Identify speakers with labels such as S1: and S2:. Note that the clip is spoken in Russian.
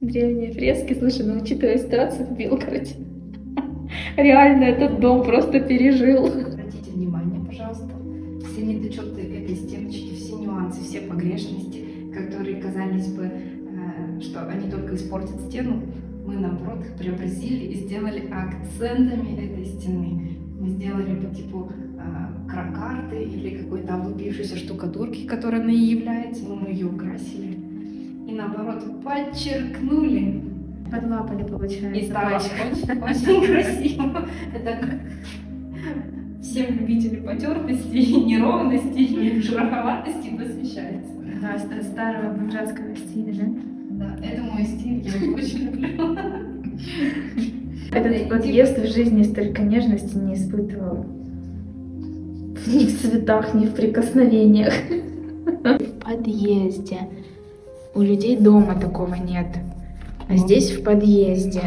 S1: Древние фрески. Слушай, ну учитывая ситуацию в Белгороде, реально этот дом просто пережил.
S2: Обратите внимание, пожалуйста, все недочеты этой стеночки, все нюансы, все погрешности, которые казались бы, что они только испортят стену, мы, наоборот, их преобразили и сделали акцентами этой стены. Мы сделали по типу крокарты или какой-то облупившейся штукатурки, которая она и является, но мы ее украсили. И наоборот, подчеркнули.
S1: Подлапали, получается.
S2: И стало очень красиво. Это всем любителям потертостей, неровностей, шероховатостей посвящается.
S1: Да, старого бомжатского стиля, да?
S2: Да, это мой стиль, я его очень люблю.
S1: Этот подъезд в жизни столько нежности не испытывал. Ни в цветах, ни в прикосновениях. В подъезде. У людей дома такого нет. А здесь в подъезде.